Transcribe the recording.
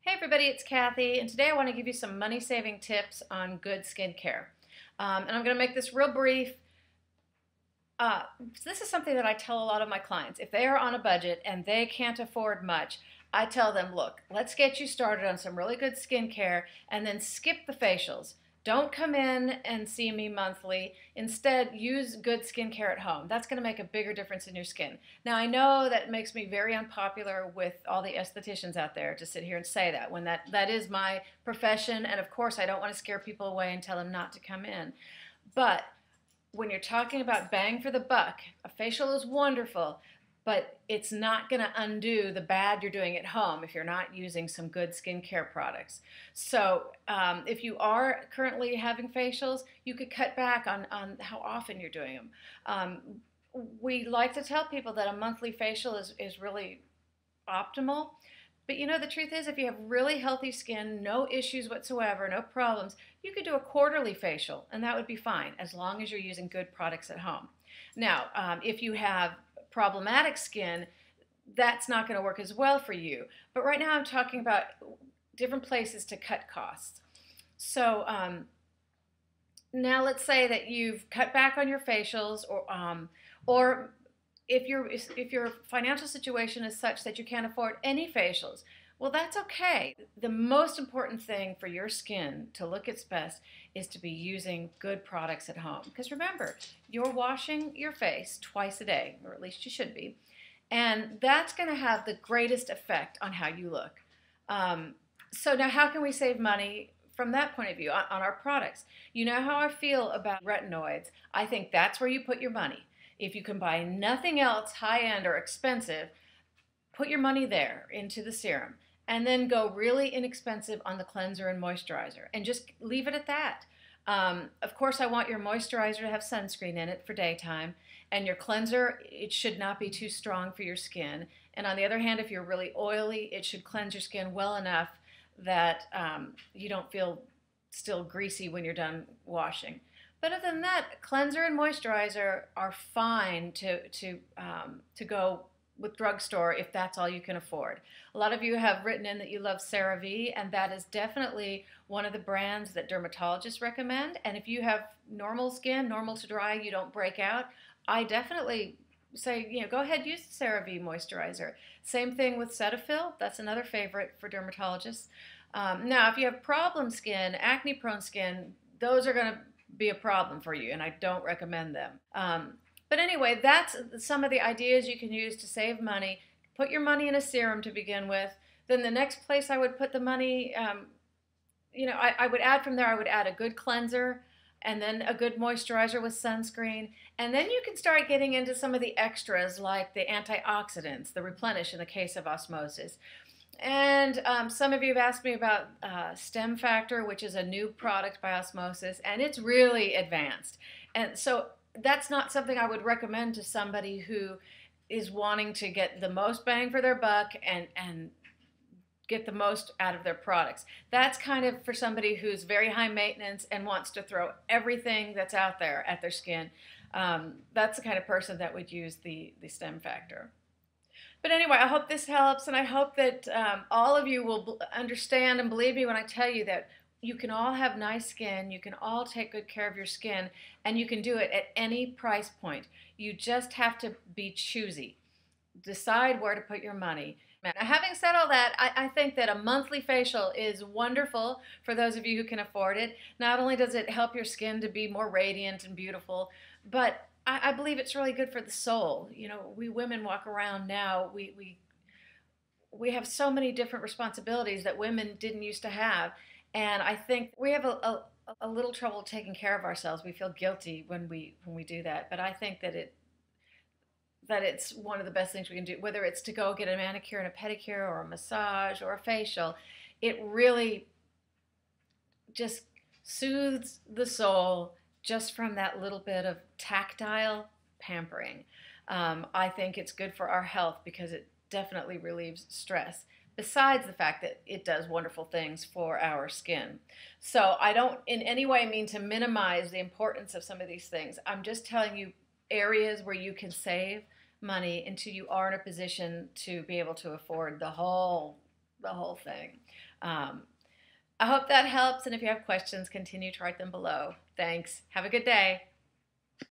Hey everybody, it's Kathy, and today I want to give you some money-saving tips on good skincare. And I'm going to make this real brief. This is something that I tell a lot of my clients. If they are on a budget and they can't afford much, I tell them, look, let's get you started on some really good skincare and then skip the facials. Don't come in and see me monthly. Instead, use good skincare at home. That's going to make a bigger difference in your skin. Now, I know that makes me very unpopular with all the estheticians out there to sit here and say that, when that is my profession, and of course I don't want to scare people away and tell them not to come in. But when you're talking about bang for the buck, a facial is wonderful, but it's not going to undo the bad you're doing at home if you're not using some good skincare products. So if you are currently having facials, you could cut back on how often you're doing them. We like to tell people that a monthly facial is really optimal. But you know, the truth is, if you have really healthy skin, no issues whatsoever, no problems, you could do a quarterly facial, and that would be fine, as long as you're using good products at home. Now, if you have problematic skin, that's not going to work as well for you. But right now I'm talking about different places to cut costs. So now let's say that you've cut back on your facials, or if your financial situation is such that you can't afford any facials, well, that's okay. The most important thing for your skin to look its best is to be using good products at home. Because remember, you're washing your face twice a day, or at least you should be, and that's going to have the greatest effect on how you look. So now how can we save money from that point of view on our products? You know how I feel about retinoids. I think that's where you put your money. If you can buy nothing else high-end or expensive, put your money there into the serum, and then go really inexpensive on the cleanser and moisturizer, and just leave it at that. Of course, I want your moisturizer to have sunscreen in it for daytime, and your cleanser, it should not be too strong for your skin. And on the other hand, if you're really oily, it should cleanse your skin well enough that you don't feel still greasy when you're done washing. But other than that, cleanser and moisturizer are fine to go with drugstore if that's all you can afford. A lot of you have written in that you love CeraVe, and that is definitely one of the brands that dermatologists recommend. And if you have normal skin, normal to dry, you don't break out, I definitely say, you know, go ahead, use the CeraVe moisturizer. Same thing with Cetaphil. That's another favorite for dermatologists. Now, if you have problem skin, acne-prone skin, those are going to be a problem for you, and I don't recommend them. But anyway, that's some of the ideas you can use to save money. Put your money in a serum to begin with. Then the next place I would put the money, you know, I would add from there, I would add a good cleanser, and then a good moisturizer with sunscreen. And then you can start getting into some of the extras like the antioxidants, the replenish in the case of osmosis. And some of you have asked me about Stem Factor, which is a new product by Osmosis, and it's really advanced. And so that's not something I would recommend to somebody who is wanting to get the most bang for their buck and get the most out of their products. That's kind of for somebody who's very high maintenance and wants to throw everything that's out there at their skin. That's the kind of person that would use the Stem Factor. But anyway, I hope this helps, and I hope that all of you will understand and believe me when I tell you that you can all have nice skin, you can all take good care of your skin, and you can do it at any price point. You just have to be choosy. Decide where to put your money. Now, having said all that, I think that a monthly facial is wonderful for those of you who can afford it. Not only does it help your skin to be more radiant and beautiful, but I believe it's really good for the soul. You know, we women walk around now, we have so many different responsibilities that women didn't used to have. And I think we have a little trouble taking care of ourselves. We feel guilty when we do that. But I think that it's one of the best things we can do, whether it's to go get a manicure and a pedicure or a massage or a facial. It really just soothes the soul just from that little bit of tactile pampering. I think it's good for our health because it definitely relieves stress, besides the fact that it does wonderful things for our skin. So I don't in any way mean to minimize the importance of some of these things. I'm just telling you areas where you can save money until you are in a position to be able to afford the whole the whole thing. Um, I hope that helps, and if you have questions, continue to write them below. Thanks. Have a good day.